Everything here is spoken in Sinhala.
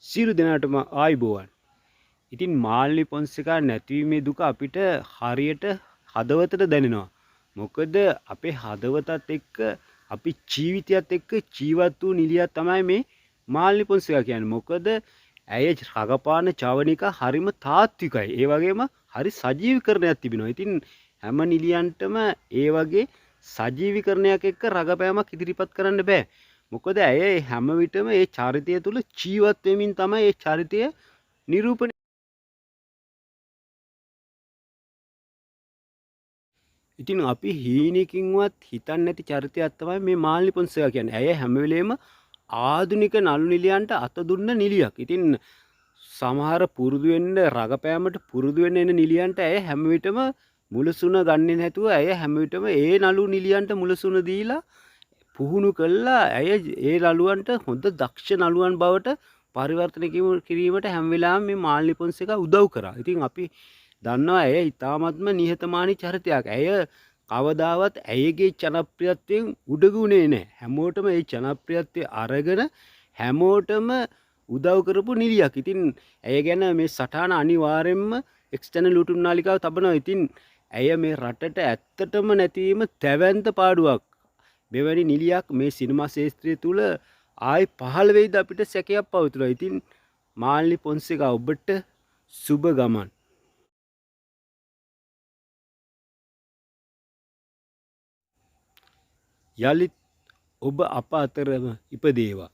සියලු දෙනාටම ආයුබෝවන්. ඉතින් මාල්නි පොන්සේකා නැතිවීමේ දුක අපිට හරියට හදවතට දැනෙනවා. මොකද අපේ හදවතත් එක්ක අපි ජීවිතයත් එක්ක ජීවත් වූ නිලියක් තමයි මේ මාල්නි පොන්සේකා කියන්නේ. මොකද ඇය රඟපාන චවනිකා හරිම තාත්විකයි. ඒ වගේම හරි සජීවීකරණයක් තිබෙනවා. ඉතින් හැම නිලියන්ටම ඒ වගේ සජීවීකරණයක් එක්ක රඟපෑමක් ඉදිරිපත් කරන්න බෑ. මොකද ඇය හැම විටම ඒ චරිතය තුළ ජීවත් වෙමින් තමයි ඒ චරිතය නිරූපණය. ඉතින් අපි හීනකින්වත් හිතන්නේ නැති චරිතයක් තමයි මේ මාල්නි පොන්සේකා කියන්නේ. ඇය හැම වෙලේම ආධුනික නළු නිලියන්ට අත දුන්න නිලියක්. ඉතින් සමහර පුරුදු වෙන්න රඟපෑමට පුරුදු වෙන්න එන නිලියන්ට ඇය හැම විටම මුලසුන ගන්නේ නැතුව ඇය හැම විටම ඒ නළු නිලියන්ට මුලසුන දීලා පුහුණු කළා ඇය ඒ නළුවන්ට හොඳ දක්ෂ නළුවන් බවට පරිවර්තනය කිරීමට හැම වෙලාවෙම මේ මාල්නි පොන්සේකා උදව් කරා. ඉතින් අපි දන්නවා ඇය ඉතාමත්ම නිහතමානී චරිතයක්. ඇය කවදාවත් ඇයගේ ජනප්‍රියත්වයෙන් උඩගුනේ නැහැ. හැමෝටම ඒ ජනප්‍රියත්වය අරගෙන හැමෝටම උදව් කරපු නිලියක්. ඉතින් ඇය ගැන මේ සටහන අනිවාර්යෙන්ම එක්ස්ටර්නල් YouTube නාලිකාව තබනවා. ඉතින් ඇය මේ රටට ඇත්තටම නැතිවීම තැවැන්ත පාඩුවක්. මෙවැනි නිලියක් මේ සිනමා ශාස්ත්‍රය තුල ආයි පහළ වෙයිද අපිට සැකයක් පවතිනවා. ඉතින් මාල්නි පොන්සේකා ඔබට සුබ ගමන්. යලිත් ඔබ අප අතරම ඉපදේවා.